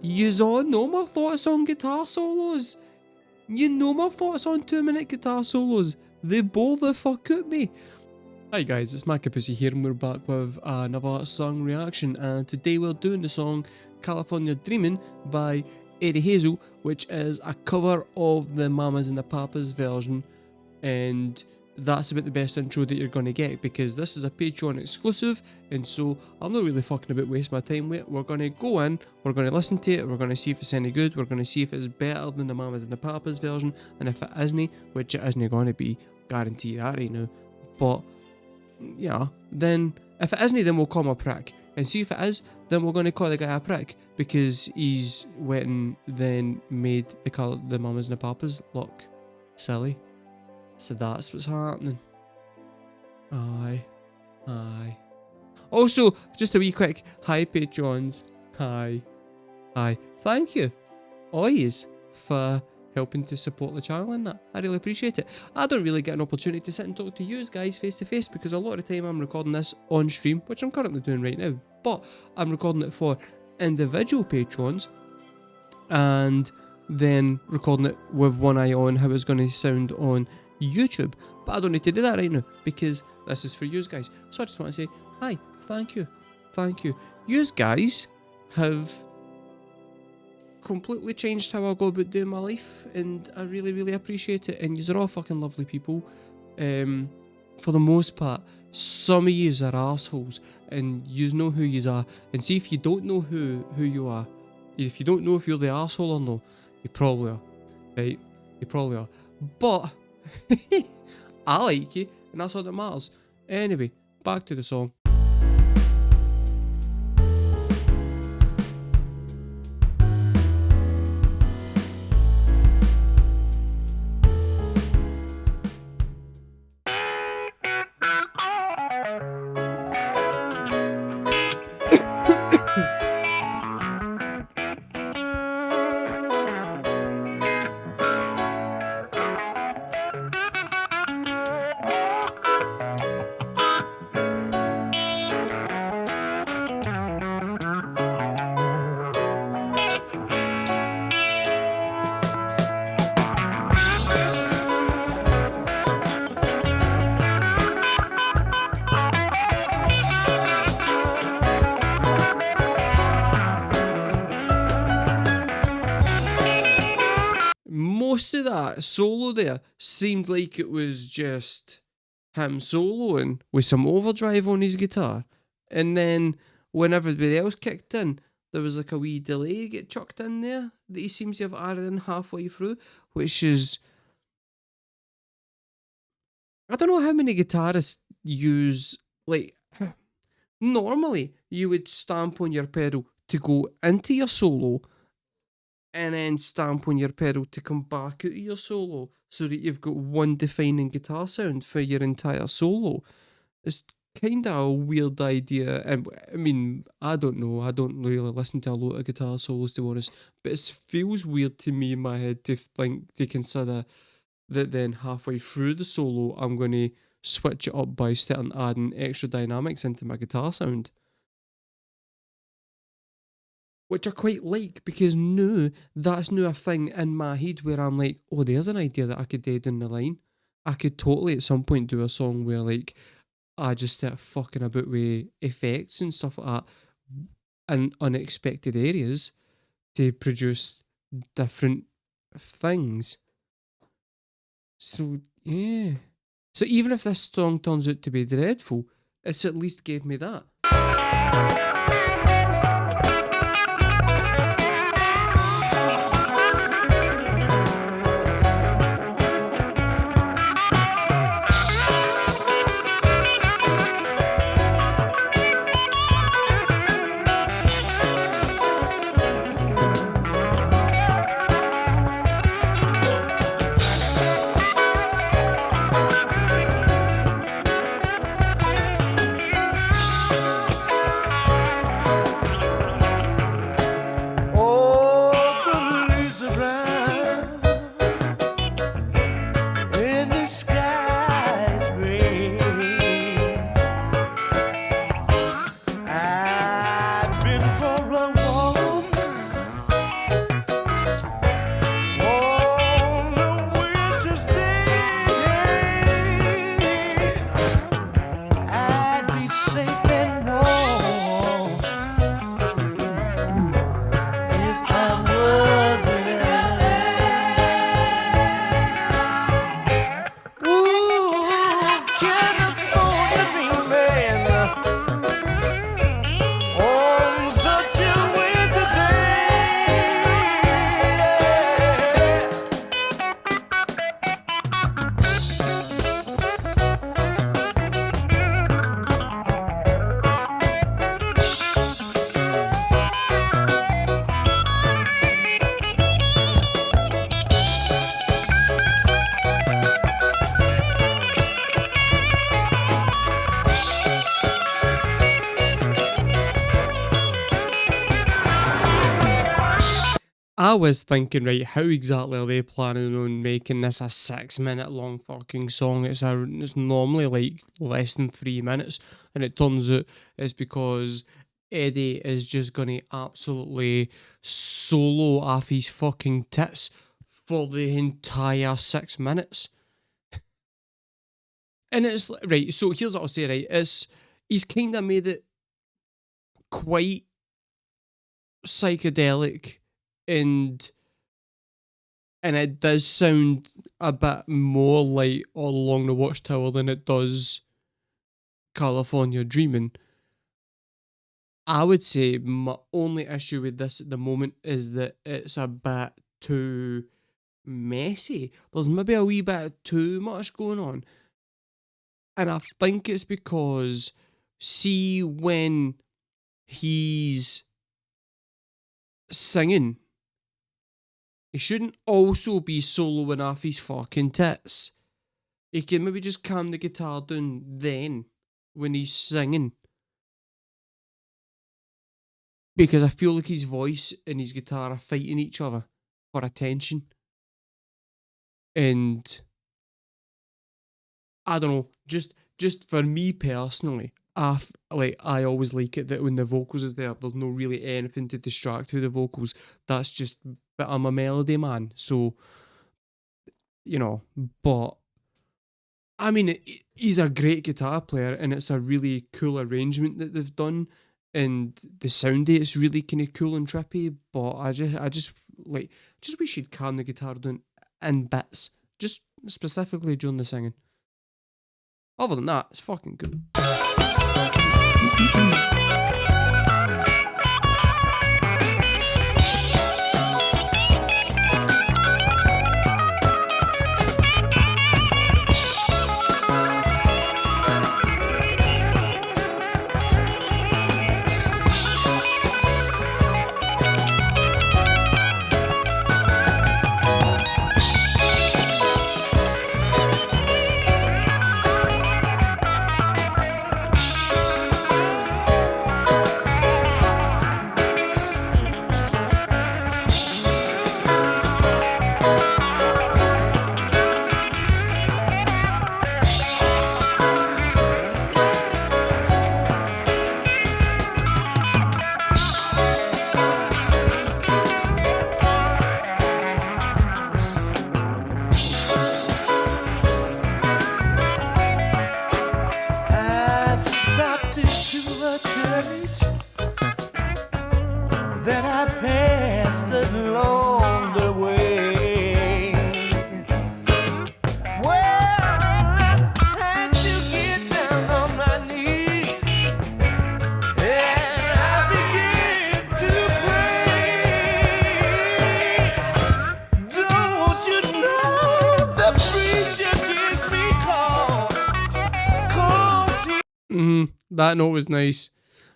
Yous all know my thoughts on guitar solos. You know my thoughts on 2-minute guitar solos. They bore the fuck out me. Hi guys, it's markabusi here and we're back with another song reaction, and today we're doing the song California Dreamin' by Hazel, which is a cover of the Mamas and the Papas version, and that's about the best intro that you're going to get because this is a Patreon exclusive, and so I'm not really fucking about wasting my time with it. We're going to go in, we're going to listen to it, we're going to see if it's any good, we're going to see if it's better than the Mamas and the Papas version, and if it isn't, which it isn't going to be, guarantee that right now, but yeah, then if it isn't, then we'll call him a prick, and see if it is, then we're going to call the guy a prick because he's went and then made the Mamas and the Papas look silly. So that's what's happening. Aye. Also, just a wee quick hi Patrons. Hi. Thank you, always, for helping to support the channel and that. I really appreciate it. I don't really get an opportunity to sit and talk to you guys face to face because a lot of the time I'm recording this on stream, which I'm currently doing right now, but I'm recording it for individual patrons and then recording it with one eye on how it's going to sound on YouTube. But I don't need to do that right now because this is for you guys. So I just want to say hi, thank you. You guys have completely changed how I go about doing my life, and I really appreciate it. And you're all fucking lovely people, for the most part. Some of yous are assholes, and yous know who yous are. And see, if you don't know who you are, if you don't know if you're the asshole or no, you probably are, right? You probably are. But I like you, and that's all that matters. Anyway, back to the song. Most of that solo there seemed like it was just him soloing with some overdrive on his guitar, and then when everybody else kicked in, there was like a wee delay get chucked in there that he seems to have added in halfway through, which is, I don't know how many guitarists use, like, normally you would stamp on your pedal to go into your solo and then stamp on your pedal to come back out of your solo so that you've got one defining guitar sound for your entire solo. It's kind of a weird idea, and I mean, I don't know, I don't really listen to a lot of guitar solos to be honest, but it feels weird to me in my head to consider that then halfway through the solo I'm going to switch it up by starting adding extra dynamics into my guitar sound, which I quite like, because now that's now a thing in my head where I'm like, oh, there's an idea that I could do down the line. I could totally at some point do a song where like I just start fucking about with effects and stuff like that in unexpected areas to produce different things. So yeah. So even if this song turns out to be dreadful, it's at least gave me that. On the winter's day, I'd be safe and warm if I was in LA. Ooh, California dreaming on such a winter's I was thinking, right, how exactly are they planning on making this a 6 minute long fucking song? It's normally like less than 3 minutes, and it turns out it's because Eddie is just gonna absolutely solo off his fucking tits for the entire 6 minutes. And it's right, so here's what I'll say, right? He's kinda made it quite psychedelic and it does sound a bit more like All Along the Watchtower than it does California Dreamin'. I would say my only issue with this at the moment is that it's a bit too messy. There's maybe a wee bit too much going on. And I think it's because, see, when he's singing, he shouldn't also be soloing off his fucking tits. He can maybe just calm the guitar down then when he's singing. Because I feel like his voice and his guitar are fighting each other for attention. And I don't know, just for me personally, I always like it that when the vocals is there, there's no really anything to distract with the vocals. That's just, but I'm a melody man, so you know. But I mean, he's a great guitar player, and it's a really cool arrangement that they've done, and the sound of it's really kind of cool and trippy. But I just wish he'd calm the guitar down in bits, just specifically during the singing. Other than that, it's fucking good. that I passed along the way. Well, I had to get down on my knees, and I began to pray. Don't you know the preacher did me cause that note was nice.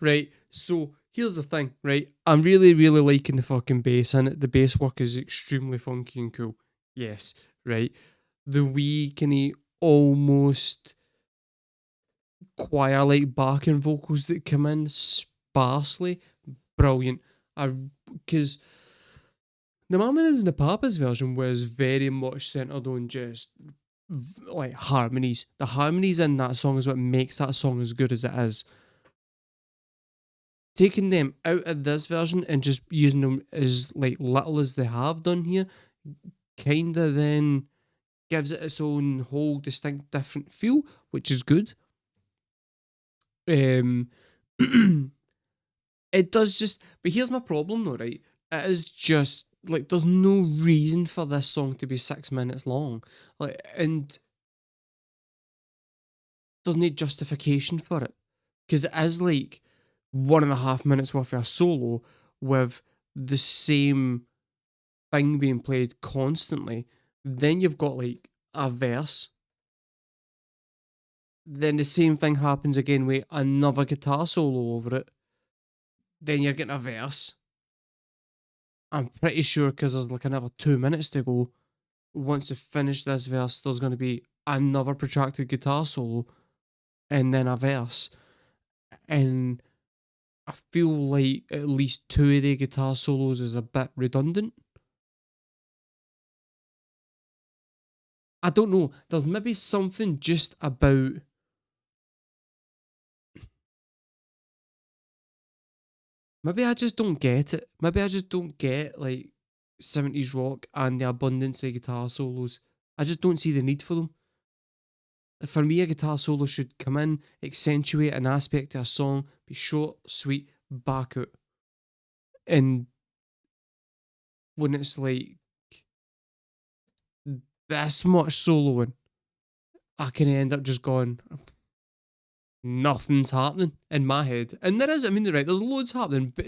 Right, so here's the thing, right? I'm really, really liking the fucking bass in it. The bass work is extremely funky and cool. Yes, right? The wee kinda almost choir-like backing vocals that come in sparsely, brilliant. Because the Mamas and the Papas version was very much centered on just like harmonies. The harmonies in that song is what makes that song as good as it is. taking them out of this version and just using them as like little as they have done here, kinda then gives it its own whole distinct different feel, which is good. Um, it does just, but here's my problem though, right? It is just like there's no reason for this song to be 6 minutes long, like, and there's no justification for it because it is like 1.5 minutes worth of a solo with the same thing being played constantly. Then you've got like a verse. Then the same thing happens again with another guitar solo over it. Then you're getting a verse. I'm pretty sure because there's like another 2 minutes to go. Once you finish this verse, there's going to be another protracted guitar solo and then a verse. And I feel like at least 2 of the guitar solos is a bit redundant. I don't know. There's maybe something just about. Maybe I just don't get it. Maybe I just don't get like 70s rock and the abundance of guitar solos. I just don't see the need for them. For me, a guitar solo should come in, accentuate an aspect of a song, be short, sweet, back out. And when it's like this much soloing, I can end up just going, nothing's happening in my head. And there is, I mean, right, there's loads happening, but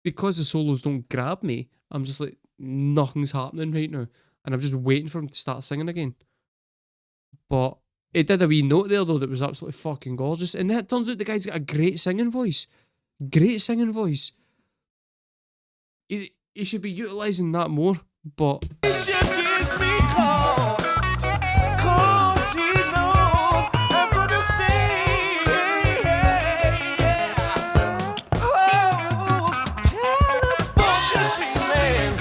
because the solos don't grab me, I'm just like, nothing's happening right now. And I'm just waiting for him to start singing again. But it did a wee note there, though, that was absolutely fucking gorgeous. And it turns out the guy's got a great singing voice. Great singing voice. He should be utilising that more, but. Just gives me cause he knows I'm gonna stay. Oh, California dreaming.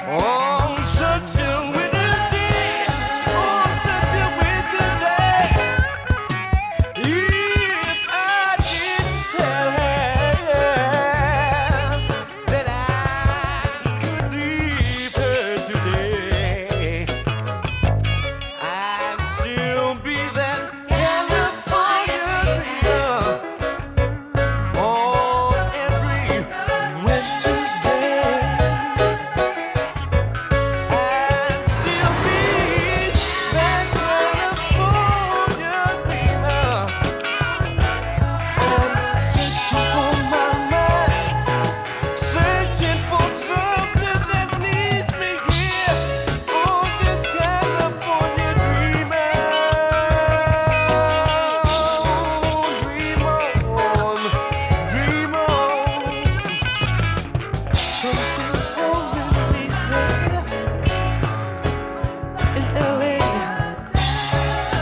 Oh, such a winter's day. Oh, such a winter's day. If I didn't tell her that I could leave her today, I'd still be that California dreamer on every winter's day. I'd still be that California dreamer. I'm searching for my mind, searching for something that needs me here on this California dreamer. Dream on, dream on. Something's holding me here in LA.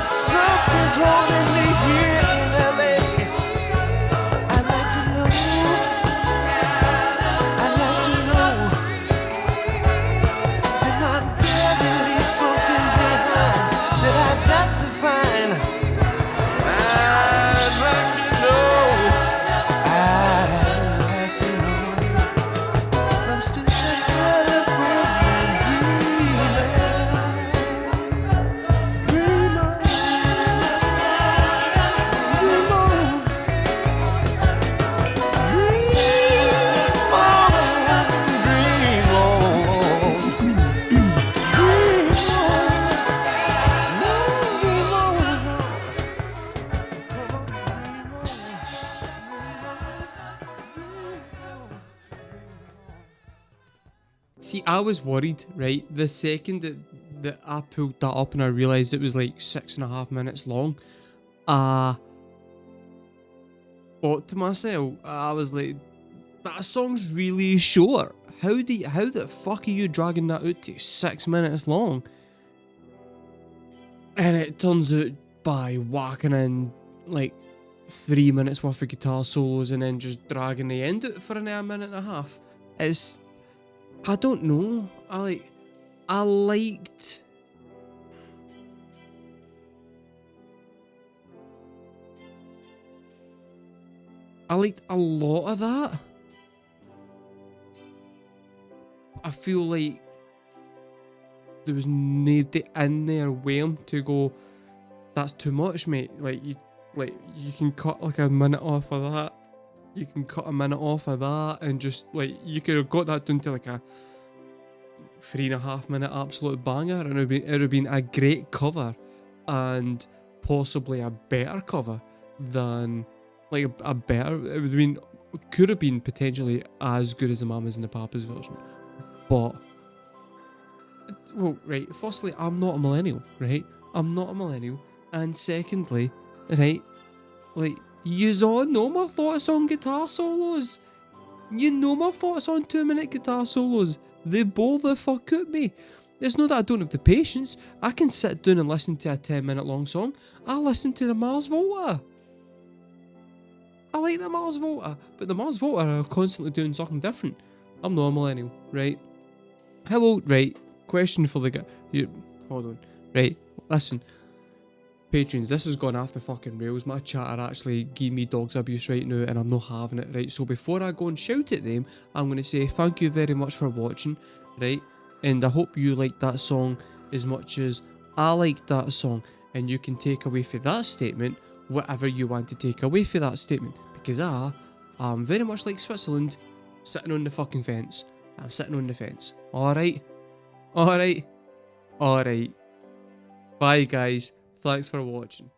Something's holding me here in LA. I'd like to know. I'd like to know. Did my daddy leave something behind that I've got to find? I'd like to know. I'd like to know. I'm still a California dreamer. Dream on, dream on, See, I was worried, right? The second that I pulled that up and I realised it was like 6.5 minutes long, I thought to myself, I was like, that song's really short. How the fuck are you dragging that out to 6 minutes long? And it turns out by whacking in like 3 minutes worth of guitar solos and then just dragging the end out for a minute and a half. It's, I don't know. I liked. I liked a lot of that. I feel like there was nobody in there willing to go, that's too much, mate. Like you can cut like a minute off of that. You can cut a minute off of that, and just like you could have got that down to like a 3.5 minute absolute banger, and it would have been a great cover, and possibly a better cover than like a better. It would have been, could have been potentially as good as the Mamas and the Papas version, but. Well, right, firstly, I'm not a millennial, right? I'm not a millennial. And secondly, right, like, yous all know my thoughts on guitar solos. You know my thoughts on 2-minute guitar solos. They bore the fuck out me. It's not that I don't have the patience. I can sit down and listen to a 10-minute long song. I listen to the Mars Volta. I like the Mars Volta, but the Mars Volta are constantly doing something different. I'm not a millennial, right? How old, right? Question for the guy. Hold on. Right, listen. Patrons, this has gone off the fucking rails. My chat are actually giving me dog's abuse right now, and I'm not having it, right? So before I go and shout at them, I'm going to say thank you very much for watching, right? And I hope you liked that song as much as I liked that song. And you can take away for that statement whatever you want to take away for that statement. Because I'm very much like Switzerland, sitting on the fucking fence. I'm sitting on the fence. Alright? Alright. Alright. Bye guys. Thanks for watching.